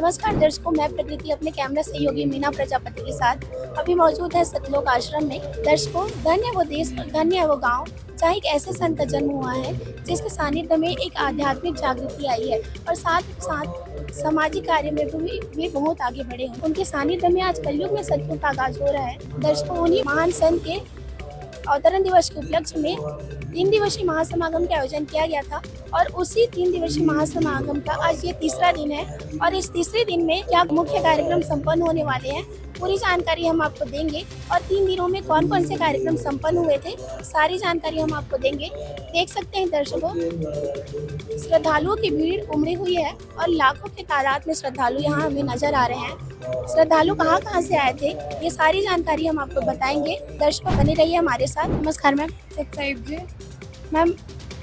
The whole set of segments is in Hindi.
नमस्कार दर्शकों, मैं प्रकृति अपने कैमरा सहयोगी मीना प्रजापति के साथ अभी मौजूद है सतलोक आश्रम में। दर्शकों, धन्य वो देश और धन्य है वो गांव जहाँ एक ऐसे संत का जन्म हुआ है जिसके सानिध्य में एक आध्यात्मिक जागृति आई है और साथ साथ सामाजिक कार्य में भी वे बहुत आगे बढ़े हैं। उनके सानिध्य में आज कलयुग में सतयुग का आगाज हो रहा है। दर्शकों, उन्हीं महान संत के अवतरण दिवस के उपलक्ष्य में 3 दिवसीय महासमागम का आयोजन किया गया था और उसी 3 दिवसीय महासमागम का आज ये तीसरा दिन है और इस तीसरे दिन में क्या मुख्य कार्यक्रम संपन्न होने वाले हैं, पूरी जानकारी हम आपको देंगे और 3 दिनों में कौन कौन से कार्यक्रम संपन्न हुए थे, सारी जानकारी हम आपको देंगे। देख सकते हैं दर्शकों, श्रद्धालुओं की भीड़ उमड़ी हुई है और लाखों की तादाद में श्रद्धालु यहाँ हमें नजर आ रहे हैं। श्रद्धालु कहाँ से आए थे, ये सारी जानकारी हम आपको बताएंगे। दर्शकों, बने रहिए हमारे साथ। नमस्कार मैम। साहिब जी। मैम,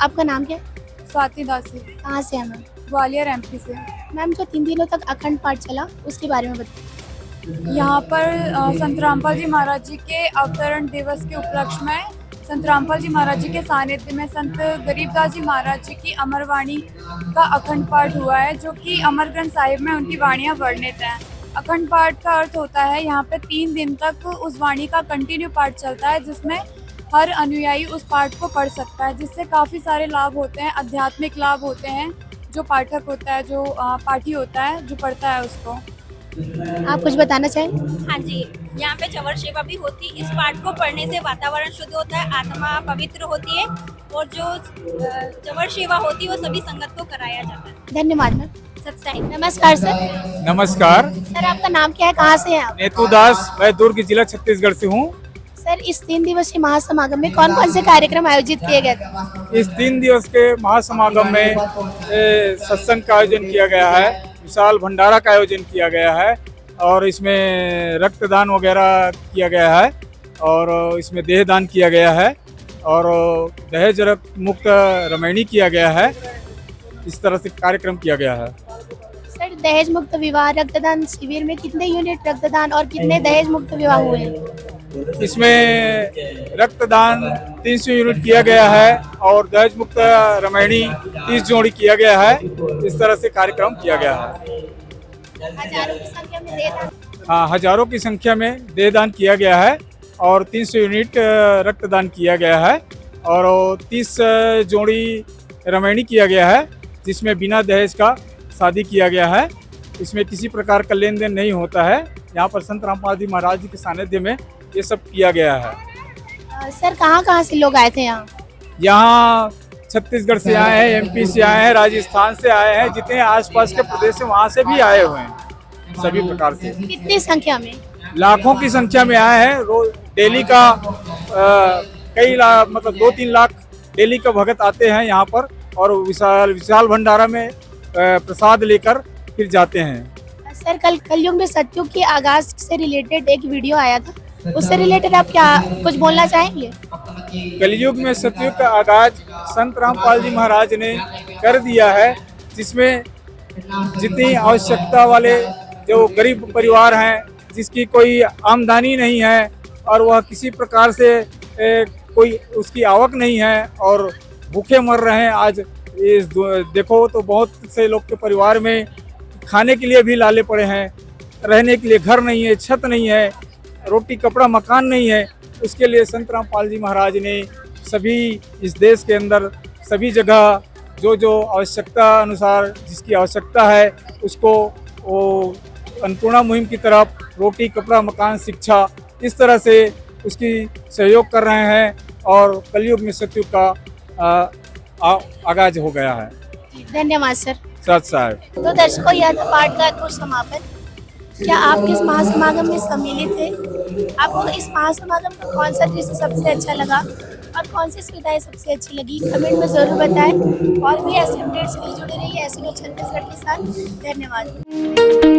आपका नाम क्या है? स्वाति दासी। कहाँ से है मैम? ग्वालियर एमपी से। मैम, जो 3 दिनों तक अखंड पाठ चला उसके बारे में बताइए। यहाँ पर संत रामपाल जी महाराज जी के अवतरण दिवस के उपलक्ष्य में संत रामपाल जी महाराज जी के सानिध्य में संत गरीबदास जी महाराज जी की अमर वाणी का अखंड पाठ हुआ है, जो कि अमर ग्रंथ साहिब में उनकी वाणियाँ वर्णित हैं। अखंड पाठ का अर्थ होता है यहाँ पे 3 दिन तक उस वाणी का कंटिन्यू पाठ चलता है, जिसमें हर अनुयायी उस पाठ को पढ़ सकता है, जिससे काफ़ी सारे लाभ होते हैं, आध्यात्मिक लाभ होते हैं। जो पाठक होता है, जो पाठी होता है, जो पढ़ता है उसको। आप कुछ बताना चाहें? हाँ जी, यहाँ पे चवर सेवा भी होती है। इस पाठ को पढ़ने से वातावरण शुद्ध होता है, आत्मा पवित्र होती है और जो चवर सेवा होती है वो सभी संगत को कराया जाता है। धन्यवाद मैम। सत्साई। नमस्कार सर। नमस्कार। सर, आपका नाम क्या है, कहाँ से हैं आप? नेतू दास, मैं दुर्ग जिला छत्तीसगढ़ से हूँ। सर, इस 3 दिवसीय महासमागम में कौन कौन से कार्यक्रम आयोजित किए गए थे? इस 3 दिवस के महासमागम में सत्संग का आयोजन किया गया है, विशाल भंडारा का आयोजन किया गया है और इसमें रक्तदान वगैरह किया गया है और इसमें देहदान किया गया है और दहेज मुक्त रामायणी किया गया है। इस तरह से कार्यक्रम किया गया है। सर, दहेज मुक्त विवाह रक्तदान शिविर में कितने यूनिट रक्तदान और कितने दहेज मुक्त विवाह हुए हैं? इसमें रक्तदान 300 यूनिट किया गया है और दहेज मुक्त रामायणी 30 जोड़ी किया गया है। इस तरह से कार्यक्रम किया गया है। हजारों की संख्या में देहदान। हाँ, हजारों की संख्या में देहदान किया गया है और 300 यूनिट रक्तदान किया गया है और 30 जोड़ी रामायणी किया गया है, जिसमें बिना दहेज का शादी किया गया है। इसमें किसी प्रकार का लेन देन नहीं होता है। यहाँ पर संत रामपाल जी महाराज जी के सानिध्य में ये सब किया गया है। सर, कहाँ से लोग आए थे यहाँ? यहाँ छत्तीसगढ़ से आए हैं, एमपी से आए हैं, राजस्थान से आए हैं, जितने आसपास के प्रदेश से वहाँ से भी आए हुए हैं। सभी प्रकार से कितनी संख्या में? लाखों की संख्या में आए हैं। रोज डेली का कई लाख, मतलब 2-3 लाख डेली का भगत आते हैं यहाँ पर और विशाल भंडारा में प्रसाद लेकर फिर जाते हैं। सर, कल कलयुग में सतयुग के आगाज से रिलेटेड एक वीडियो आया था, उससे रिलेटेड आप क्या कुछ बोलना चाहेंगे? कलयुग में सतयुग का आगाज संत रामपाल जी महाराज ने कर दिया है, जिसमें जितनी आवश्यकता वाले जो गरीब परिवार हैं, जिसकी कोई आमदनी नहीं है और वह किसी प्रकार से कोई उसकी आवक नहीं है और भूखे मर रहे हैं। आज इस देखो तो बहुत से लोग के परिवार में खाने के लिए भी लाले पड़े हैं, रहने के लिए घर नहीं है, छत नहीं है, रोटी कपड़ा मकान नहीं है। उसके लिए संत रामपाल जी महाराज ने सभी इस देश के अंदर सभी जगह जो आवश्यकता अनुसार जिसकी आवश्यकता है उसको वो अन्नपूर्णा मुहिम की तरफ रोटी कपड़ा मकान शिक्षा इस तरह से उसकी सहयोग कर रहे हैं और कलयुग में सतयुग का आगाज हो गया है। धन्यवाद सर। सत साहब। तो दर्शकों, यह था पाठ का अद्भुत समापन। क्या आप किस महासमागम में सम्मिलित थे? आपको इस महासमागम का कौन सा दृश्य सबसे अच्छा लगा और कौन सी सुविधाएं सबसे अच्छी लगी? कमेंट में जरूर बताएं और भी ऐसे अपडेट्स के लिए जुड़े रहिए ऐसे छत्तीसगढ़ के साथ। धन्यवाद।